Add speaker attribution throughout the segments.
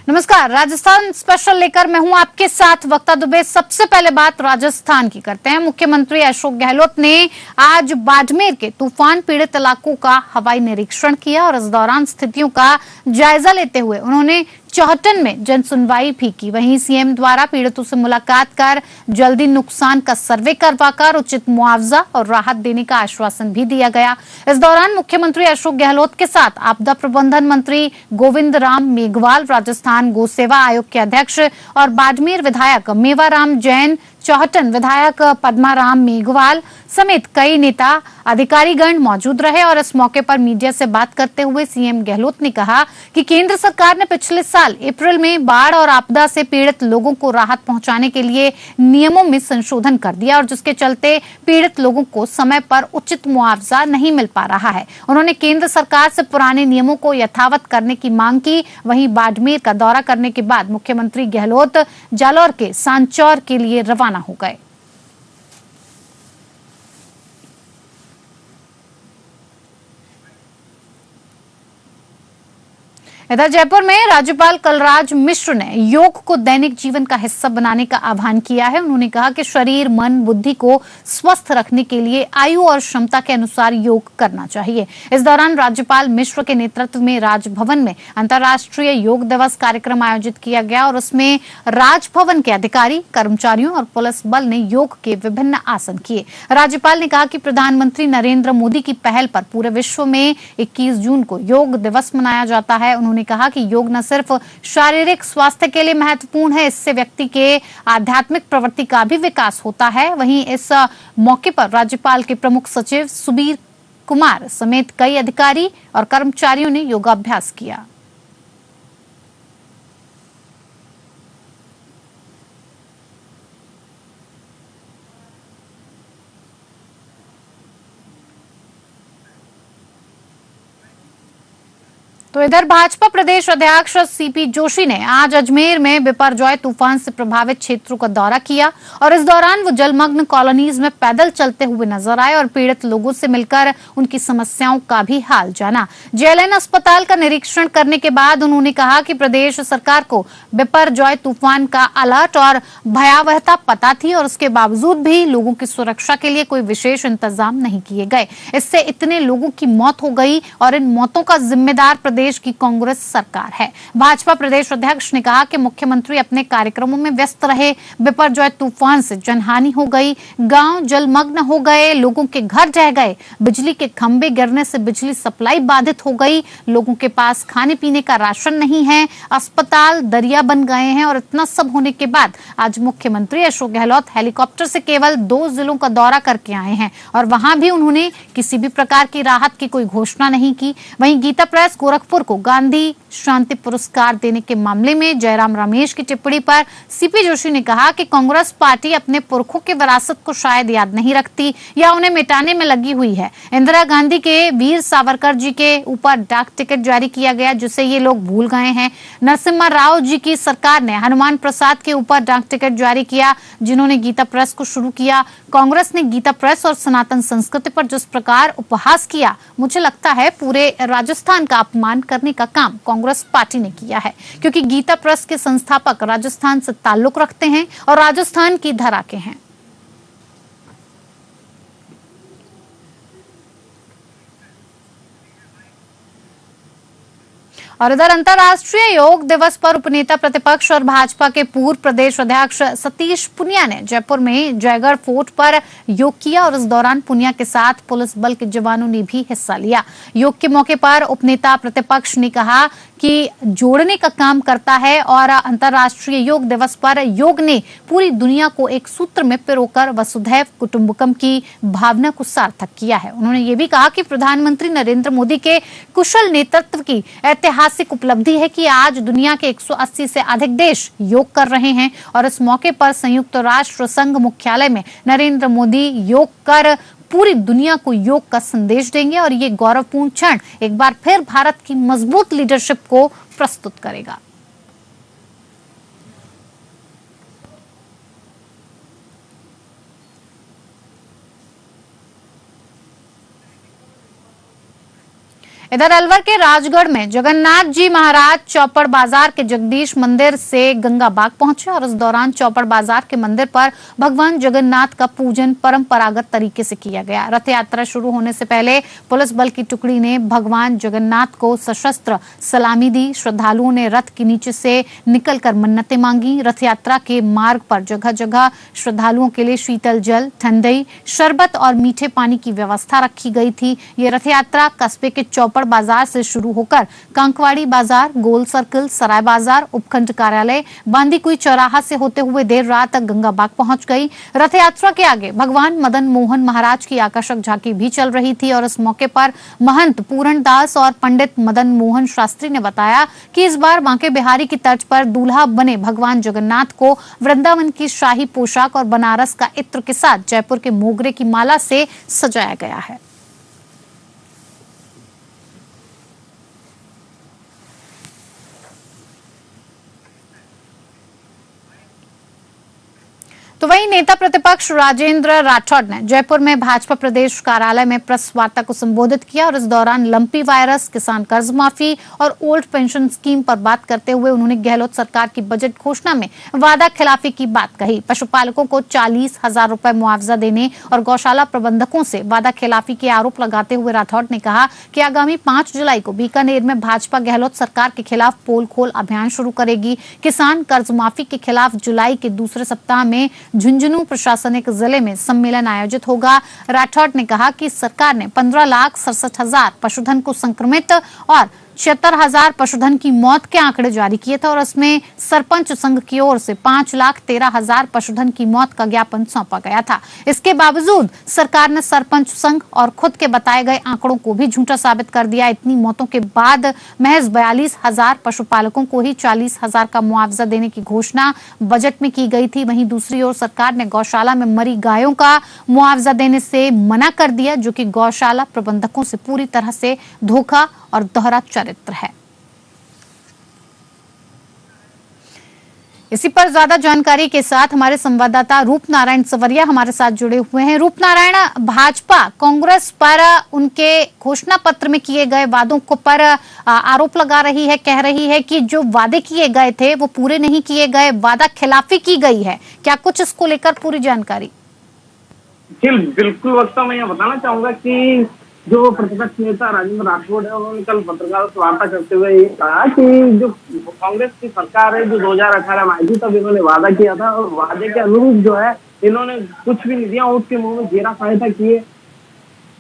Speaker 1: नमस्कार, राजस्थान स्पेशल लेकर मैं हूं आपके साथ वक्ता दुबे। सबसे पहले बात राजस्थान की करते हैं। मुख्यमंत्री अशोक गहलोत ने आज बाड़मेर के तूफान पीड़ित इलाकों का हवाई निरीक्षण किया और इस दौरान स्थितियों का जायजा लेते हुए उन्होंने चौहटन में जन सुनवाई भी की। वहीं सीएम द्वारा पीड़ितों से मुलाकात कर जल्दी नुकसान का सर्वे करवाकर उचित मुआवजा और राहत देने का आश्वासन भी दिया गया। इस दौरान मुख्यमंत्री अशोक गहलोत के साथ आपदा प्रबंधन मंत्री गोविंद राम मेघवाल, राजस्थान गौ सेवा आयोग के अध्यक्ष और बाड़मेर विधायक मेवाराम जैन, चौहटन विधायक पद्माराम मेघवाल समेत कई नेता अधिकारीगण मौजूद रहे। और इस मौके पर मीडिया से बात करते हुए सीएम गहलोत ने कहा कि केंद्र सरकार ने पिछले साल अप्रैल में बाढ़ और आपदा से पीड़ित लोगों को राहत पहुंचाने के लिए नियमों में संशोधन कर दिया और जिसके चलते पीड़ित लोगों को समय पर उचित मुआवजा नहीं मिल पा रहा है। उन्होंने केंद्र सरकार से पुराने नियमों को यथावत करने की मांग की। वहीं बाड़मेर का दौरा करने के बाद मुख्यमंत्री गहलोत जालौर के सांचौर के लिए रवाना हो गए। इधर जयपुर में राज्यपाल कलराज मिश्र ने योग को दैनिक जीवन का हिस्सा बनाने का आह्वान किया है। उन्होंने कहा कि शरीर, मन, बुद्धि को स्वस्थ रखने के लिए आयु और क्षमता के अनुसार योग करना चाहिए। इस दौरान राज्यपाल मिश्र के नेतृत्व में राजभवन में अंतर्राष्ट्रीय योग दिवस कार्यक्रम आयोजित किया गया और उसमें राजभवन के अधिकारी, कर्मचारियों और पुलिस बल ने योग के विभिन्न आसन किए। राज्यपाल ने कहा कि प्रधानमंत्री नरेंद्र मोदी की पहल पर पूरे विश्व में 21 जून को योग दिवस मनाया जाता है। उन्होंने कहा कि योग न सिर्फ शारीरिक स्वास्थ्य के लिए महत्वपूर्ण है, इससे व्यक्ति के आध्यात्मिक प्रवृत्ति का भी विकास होता है। वहीं इस मौके पर राज्यपाल के प्रमुख सचिव सुबीर कुमार समेत कई अधिकारी और कर्मचारियों ने योगाभ्यास किया। तो इधर भाजपा प्रदेश अध्यक्ष सीपी जोशी ने आज अजमेर में बिपरजॉय तूफान से प्रभावित क्षेत्रों का दौरा किया और इस दौरान वो जलमग्न कॉलोनीज में पैदल चलते हुए नजर आए और पीड़ित लोगों से मिलकर उनकी समस्याओं का भी हाल जाना। जेएलएन अस्पताल का निरीक्षण करने के बाद उन्होंने कहा कि प्रदेश सरकार को बिपरजॉय तूफान का अलर्ट और भयावहता पता थी और उसके बावजूद भी लोगों की सुरक्षा के लिए कोई विशेष इंतजाम नहीं किए गए। इससे इतने लोगों की मौत हो गई और इन मौतों का जिम्मेदार प्रदेश की कांग्रेस सरकार है। भाजपा प्रदेश अध्यक्ष ने कहा कि मुख्यमंत्री अपने कार्यक्रमों में व्यस्त रहे। बिपरजॉय तूफान से जनहानि हो गई, गांव जलमग्न हो गए, लोगों के घर ढह गए, बिजली के खंभे गिरने से बिजली सप्लाई बाधित हो गई, लोगों के पास खाने पीने का राशन नहीं है, अस्पताल दरिया बन गए हैं। और इतना सब होने के बाद आज मुख्यमंत्री अशोक गहलोत हेलीकॉप्टर से केवल 2 जिलों का दौरा करके आए हैं और वहां भी उन्होंने किसी भी प्रकार की राहत की कोई घोषणा नहीं की। वहीं गीता प्रेस गोरखपुर को गांधी शांति पुरस्कार देने के मामले में जयराम रमेश की टिप्पणी पर सीपी जोशी ने कहा कि कांग्रेस पार्टी अपने पुरखों की विरासत को शायद याद नहीं रखती या उन्हें मिटाने में लगी हुई है। इंदिरा गांधी के, वीर सावरकर जी के ऊपर डाक टिकट जारी किया गया जिसे ये लोग भूल गए हैं। नरसिम्हा राव जी की सरकार ने हनुमान प्रसाद के ऊपर डाक टिकट जारी किया जिन्होंने गीता प्रेस को शुरू किया। कांग्रेस ने गीता प्रेस और सनातन संस्कृति पर जिस प्रकार उपहास किया, मुझे लगता है पूरे राजस्थान का अपमान करने का काम कांग्रेस पार्टी ने किया है, क्योंकि गीता प्रेस के संस्थापक राजस्थान से ताल्लुक रखते हैं और राजस्थान की धरा के हैं। और इधर अंतर्राष्ट्रीय योग दिवस पर उपनेता प्रतिपक्ष और भाजपा के पूर्व प्रदेश अध्यक्ष सतीश पुनिया ने जयपुर में जयगढ़ फोर्ट पर योग किया और इस दौरान पुनिया के साथ पुलिस बल के जवानों ने भी हिस्सा लिया। योग के मौके पर उपनेता प्रतिपक्ष ने कहा कि जोड़ने का काम करता है और अंतर्राष्ट्रीय योग दिवस पर योग ने पूरी दुनिया को एक सूत्र में पिरोकर वसुधैव कुटुंबकम की भावना को सार्थक किया है। उन्होंने ये भी कहा कि प्रधानमंत्री नरेंद्र मोदी के कुशल नेतृत्व की ऐतिहासिक उपलब्धि है कि आज दुनिया के 180 से अधिक देश योग कर रहे हैं और इस मौके पर संयुक्त राष्ट्र संघ मुख्यालय में नरेंद्र मोदी योग कर पूरी दुनिया को योग का संदेश देंगे और ये गौरवपूर्ण क्षण एक बार फिर भारत की मजबूत लीडरशिप को प्रस्तुत करेगा। इधर अलवर के राजगढ़ में जगन्नाथ जी महाराज चौपड़ बाजार के जगदीश मंदिर से गंगा बाग पहुंचे और इस दौरान चौपड़ बाजार के मंदिर पर भगवान जगन्नाथ का पूजन परंपरागत तरीके से किया गया। रथ यात्रा शुरू होने से पहले पुलिस बल की टुकड़ी ने भगवान जगन्नाथ को सशस्त्र सलामी दी। श्रद्धालुओं ने रथ के नीचे से निकलकर मन्नतें मांगी। रथ यात्रा के मार्ग पर जगह जगह श्रद्धालुओं के लिए शीतल जल, ठंडई, शरबत और मीठे पानी की व्यवस्था रखी गई थी। ये रथ यात्रा कस्बे के चौपड़ बाजार से शुरू होकर कांकवाड़ी बाजार, गोल सर्कल, सराय बाजार, उपखंड कार्यालय, बांदीकुई चौराहा से होते हुए देर रात तक गंगा बाग पहुंच गई। रथ यात्रा के आगे भगवान मदन मोहन महाराज की आकर्षक झांकी भी चल रही थी और इस मौके पर महंत पूरण दास और पंडित मदन मोहन शास्त्री ने बताया कि इस बार बांके बिहारी की तर्ज पर दूल्हा बने भगवान जगन्नाथ को वृंदावन की शाही पोशाक और बनारस का इत्र के साथ जयपुर के मोगरे की माला से सजाया गया है। तो वहीं नेता प्रतिपक्ष राजेंद्र राठौड़ ने जयपुर में भाजपा प्रदेश कार्यालय में प्रेस वार्ता को संबोधित किया और इस दौरान लंपी वायरस, किसान कर्ज माफी और ओल्ड पेंशन स्कीम पर बात करते हुए उन्होंने गहलोत सरकार की बजट घोषणा में वादा खिलाफी की बात कही। पशुपालकों को 40,000 रुपए मुआवजा देने और गौशाला प्रबंधकों से वादा खिलाफी के आरोप लगाते हुए राठौड़ ने कहा कि आगामी 5 जुलाई को बीकानेर में भाजपा गहलोत सरकार के खिलाफ पोल खोल अभियान शुरू करेगी। किसान कर्ज माफी के खिलाफ जुलाई के दूसरे सप्ताह में झुंझुनू प्रशासनिक जिले में सम्मेलन आयोजित होगा। राठौड़ ने कहा कि सरकार ने 15,67,000 पशुधन को संक्रमित और 76,000 पशुधन की मौत के आंकड़े जारी किए थे और इसमें सरपंच संघ की ओर से 5,13,000 पशुधन की मौत का ज्ञापन सौंपा गया था। इसके बावजूद सरकार ने सरपंच संघ और खुद के बताए गए आंकड़ों को भी झूठा साबित कर दिया। इतनी मौतों के बाद महज 42,000 पशुपालकों को ही 40,000 का मुआवजा देने की घोषणा बजट में की गई थी। वहीं दूसरी ओर सरकार ने गौशाला में मरी गायों का मुआवजा देने से मना कर दिया, जो कि गौशाला प्रबंधकों से पूरी तरह से धोखा और दोहरा चरित्र है। इसी पर ज्यादा जानकारी के साथ हमारे संवाददाता रूप नारायण सवरिया हमारे साथ जुड़े हुए हैं। रूप नारायण, भाजपा कांग्रेस पर उनके घोषणा पत्र में किए गए वादों को पर आरोप लगा रही है, कह रही है कि जो वादे किए गए थे वो पूरे नहीं किए गए, वादा खिलाफी की गई है। क्या कुछ इसको लेकर पूरी जानकारी?
Speaker 2: जी बिल्कुल वक्ता, मैं यहाँ बताना चाहूंगा कि जो प्रतिपक्ष नेता राजेंद्र राठौड़ है, उन्होंने कल पत्रकारों से वार्ता करते हुए ये कहा कि जो कांग्रेस की सरकार है जो 2018 में आई थी, तब इन्होंने वादा किया था और वादे के अनुरूप जो है इन्होंने कुछ भी नहीं दिया, उसके मुंह में जीरा सहायता किए।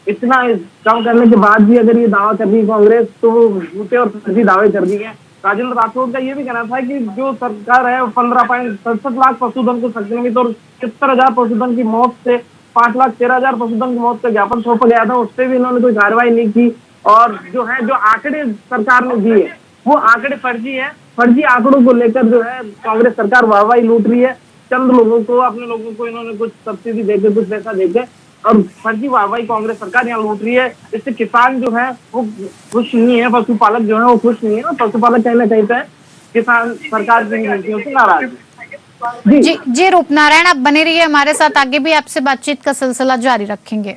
Speaker 2: इतना काम करने के बाद भी अगर ये दावा कर रही है कांग्रेस, तो वो झूठे और फर्जी दावे कर रही है। राजेंद्र राठौड़ का ये भी कहना था कि जो सरकार है 15.67 लाख पशुधन को संक्रमित और 70,000 पशुधन की मौत से 5,13,000 पशुधन की मौत का ज्ञापन सौंपा गया था, उस पर भी इन्होंने कोई कार्रवाई नहीं की। और जो है जो आंकड़े सरकार ने दिए वो आंकड़े फर्जी है। फर्जी आंकड़ों को लेकर जो है कांग्रेस सरकार वाहवाही लूट रही है। चंद लोगों को, अपने लोगों को इन्होंने कुछ सब्सिडी देकर, कुछ पैसा देकर और फर्जी वाहवाही कांग्रेस सरकार यहाँ लूट रही है। इससे किसान जो है वो खुश नहीं है, पशुपालक जो है वो खुश नहीं है और पशुपालक कहीं ना कहीं पे किसान सरकार की नीतियों से नाराज है।
Speaker 1: जी रूप नारायण, आप बने रहिए हमारे साथ, आगे भी आपसे बातचीत का सिलसिला जारी रखेंगे।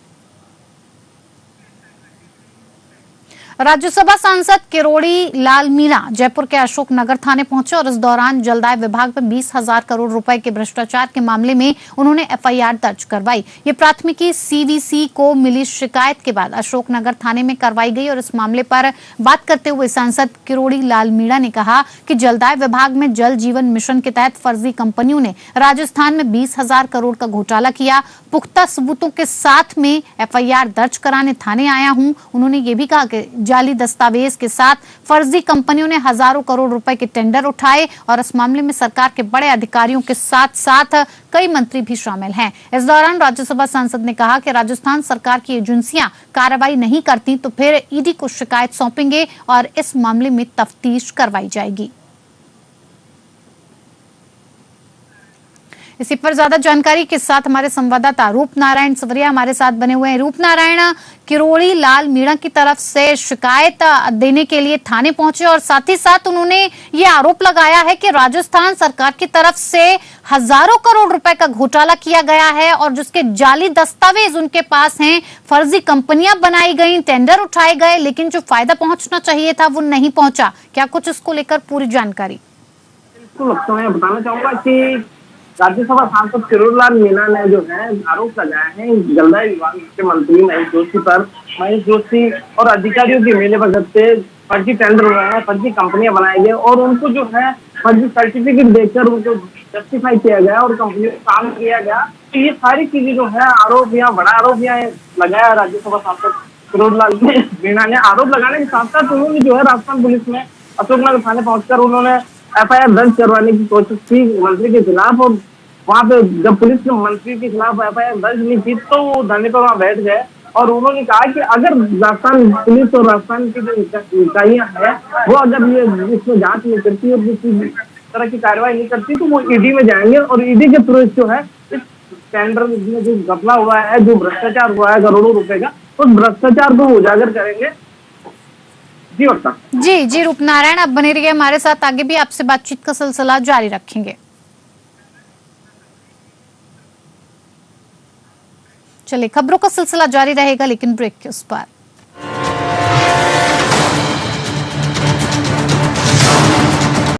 Speaker 1: राज्यसभा सांसद किरोड़ी लाल मीणा जयपुर के अशोक नगर थाने पहुंचे और इस दौरान जलदाय विभाग में 20,000 करोड़ रुपए के भ्रष्टाचार के मामले में उन्होंने एफआईआर दर्ज करवाई। ये प्राथमिकी सीवीसी को मिली शिकायत के बाद अशोक नगर थाने में करवाई गई और इस मामले पर बात करते हुए सांसद किरोड़ी लाल मीणा ने कहा कि जलदाय विभाग में जल जीवन मिशन के तहत फर्जी कंपनियों ने राजस्थान में 20,000 करोड़ का घोटाला किया। पुख्ता सबूतों के साथ में एफआईआर दर्ज कराने थाने आया हूं। उन्होंने ये भी कहा कि जाली दस्तावेज के साथ फर्जी कंपनियों ने हजारों करोड़ रुपए के टेंडर उठाए और इस मामले में सरकार के बड़े अधिकारियों के साथ साथ कई मंत्री भी शामिल हैं। इस दौरान राज्यसभा सांसद ने कहा कि राजस्थान सरकार की एजेंसियां कार्रवाई नहीं करती तो फिर ईडी को शिकायत सौंपेंगे और इस मामले में तफ्तीश करवाई जाएगी। इसी पर ज्यादा जानकारी के साथ हमारे संवाददाता रूप नारायण सवरिया हमारे साथ बने हुए हैं। रूप नारायण, किरोड़ी लाल मीणा की तरफ से शिकायत देने के लिए थाने पहुंचे और साथ ही साथ उन्होंने ये आरोप लगाया है कि राजस्थान सरकार की तरफ से हजारों करोड़ रुपए का घोटाला किया गया है और जिसके जाली दस्तावेज उनके पास हैं, फर्जी कंपनियां बनाई गई, टेंडर उठाए गए, लेकिन जो फायदा पहुंचना चाहिए था वो नहीं पहुंचा। क्या कुछ इसको लेकर पूरी जानकारी?
Speaker 2: बिल्कुल, तो मैं बताना चाहूंगा कि राज्यसभा सांसद किरोड़ीलाल मीणा ने जो है आरोप लगाए हैं जलदाय विभाग के मंत्री महेश जोशी पर। महेश जोशी और अधिकारियों की मिले भगत से फर्जी टेंडर हुए हैं, फर्जी कंपनियां बनाई गई और उनको जो है फर्जी सर्टिफिकेट देकर उनको जस्टिफाई किया गया और कंपनियों को काम किया गया। तो ये सारी चीजें जो है आरोप यहाँ बड़ा आरोप यहाँ लगाया राज्यसभा सांसद किरोड़ीलाल मीणा ने। आरोप लगाने के साथ साथ उन्होंने जो है राजस्थान पुलिस में अशोकनगर थाने पहुंचकर उन्होंने एफआईआर दर्ज करवाने की कोशिश की मंत्री के खिलाफ। और वहां पे जब पुलिस ने मंत्री के खिलाफ एफआईआर दर्ज नहीं की तो वो धरने पर वहां बैठ गए और उन्होंने कहा कि अगर राजस्थान पुलिस और राजस्थान की जो इकाइयां हैं वो अगर ये इसमें जांच नहीं करती और किसी तरह की कार्रवाई नहीं करती तो वो ईडी में जाएंगे और ईडी के थ्रू जो है इस टेंडर में जो घपला हुआ है, जो भ्रष्टाचार हुआ है करोड़ों रुपए का, उस भ्रष्टाचार को उजागर करेंगे।
Speaker 1: जी रूप नारायण, आप बने रहिए हमारे साथ, आगे भी आपसे बातचीत का सिलसिला जारी रखेंगे। चलिए, खबरों का सिलसिला जारी रहेगा लेकिन ब्रेक के उस पार।